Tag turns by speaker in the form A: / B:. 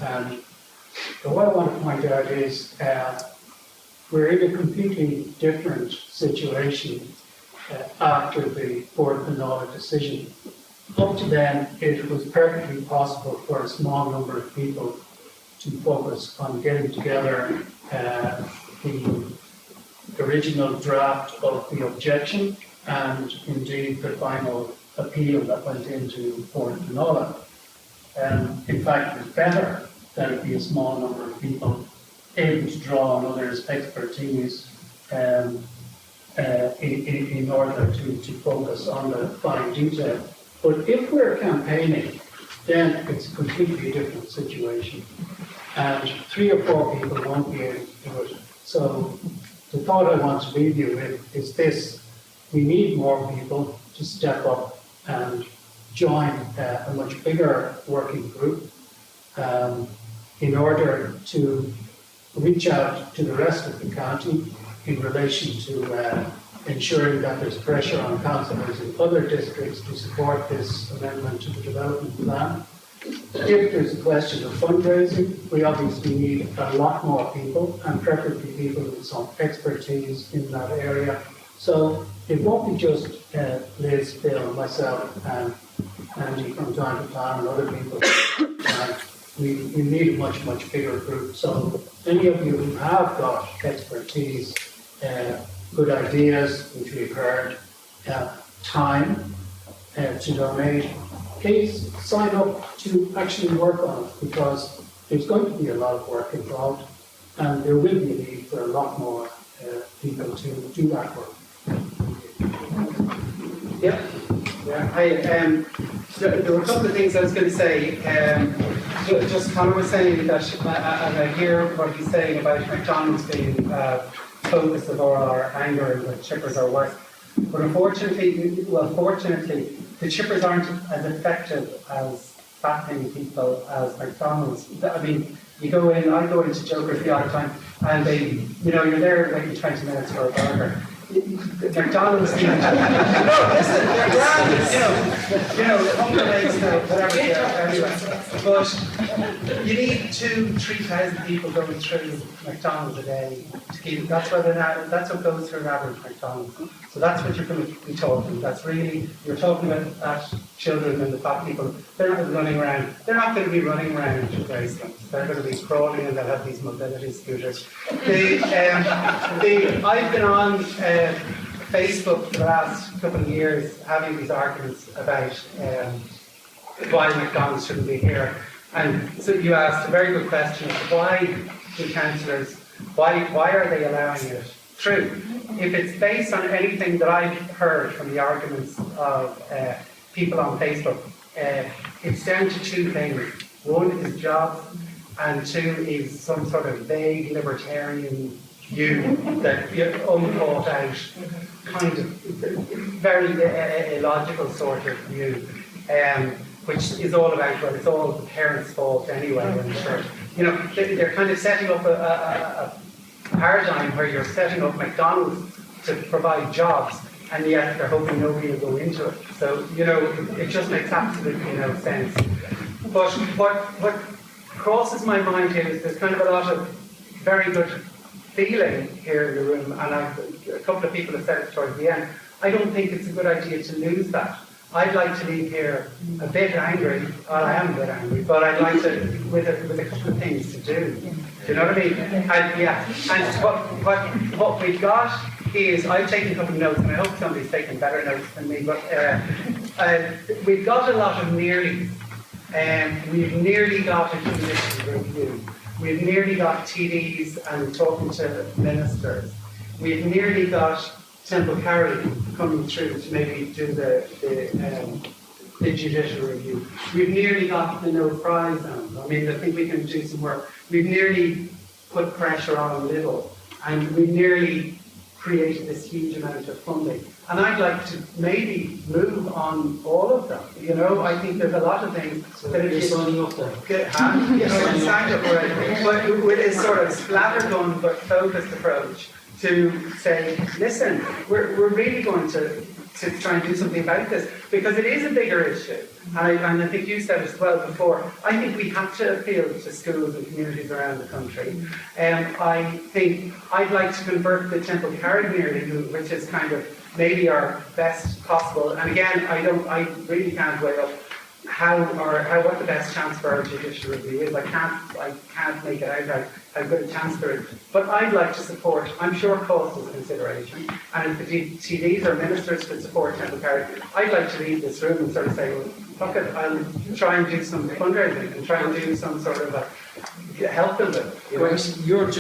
A: And what I want to point out is we're in a completely different situation after the Board of McDonald decision. Up to then, it was perfectly possible for a small number of people to focus on getting together the original draft of the objection and indeed the final appeal that went into Board of McDonald. In fact, it's better that it be a small number of people able to draw on others' expertise in order to focus on the fine detail. But if we're campaigning, then it's a completely different situation. And 3 or 4 people won't be able to do it. So the thought I want to leave you with is this: we need more people to step up and join a much bigger working group in order to reach out to the rest of the county in relation to ensuring that there's pressure on councillors in other districts to support this amendment to the development plan. If there's a question of fundraising, we obviously need a lot more people, and preferably people with some expertise in that area. So it won't be just Liz, Bill, myself, and Andy from time to time, and other people. We need a much, much bigger group. So any of you who have got expertise, good ideas, which we've heard, time to donate, please sign up to actually work on it, because there's going to be a lot of work involved, and there will be a need for a lot more people to do that work.
B: Yeah. There were a couple of things I was going to say. Just Conor was saying that, and I hear what he's saying about McDonald's being focus of all our anger and the chippers are worse. But fortunately, the chippers aren't as effective as fattening people as McDonald's. I mean, I go into Joker's the odd time, and you're there waiting 20 minutes for a burger. McDonald's, no, listen, they're grand, hunger rates, whatever, anyway. But you need 2,000-3,000 people going through McDonald's a day to keep. That's what goes through an average McDonald's. So that's what you're going to be talking. That's really, you're talking about children and the fat people. They're not running around. They're not going to be running around to Greystones. They're going to be crawling, and they'll have these mobility scooters. I've been on Facebook for the last couple of years having these arguments about why McDonald's shouldn't be here. And so you asked a very good question: why do councillors? Why are they allowing it through? If it's based on anything that I've heard from the arguments of people on Facebook, it's down to 2 things. One is jobs, and 2 is some sort of vague libertarian view that unthought out, kind of very illogical sort of view, which is all about, well, it's all the parents' fault anyway. And sure, they're kind of setting up a paradigm where you're setting up McDonald's to provide jobs, and yet they're hoping nobody will go into it. So, it just makes absolutely no sense. But what crosses my mind here is there's kind of a lot of very good feeling here in the room, and a couple of people have said it towards the end. I don't think it's a good idea to lose that. I'd like to leave here a bit angry. Well, I am a bit angry, but I'd like to with a couple of things to do. Do you know what I mean? And what we've got is, I've taken a couple of notes, and I hope somebody's taken better notes than me. But we've got a lot of nearly. We've nearly got a judicial review. We've nearly got TDs and talking to ministers. We've nearly got Temple Carry coming through to maybe do the judicial review. We've nearly got the NoFryZone. I mean, I think we can do some work. We've nearly put pressure on Lidl, and we've nearly created this huge amount of funding. And I'd like to maybe move on all of them. I think there's a lot of things that
A: You're signing up there.
B: I'm signed up already. But with this sort of scattergun but focused approach to say, listen, we're really going to to try and do something about this, because it is a bigger issue. And I think you said as well before, I think we have to appeal to schools and communities around the country. I think I'd like to convert the Temple Carrick, which is kind of maybe our best possible, and again, I really can't weigh up what the best chance for our judicial review is. I can't make it out how good a chance there is. But I'd like to support, I'm sure cost is a consideration, and if the TDs or ministers could support Temple Carrick, I'd like to leave this room and sort of say, well, look, I'll try and do some fundraising and try and do some sort of help them with.
C: Grace, you're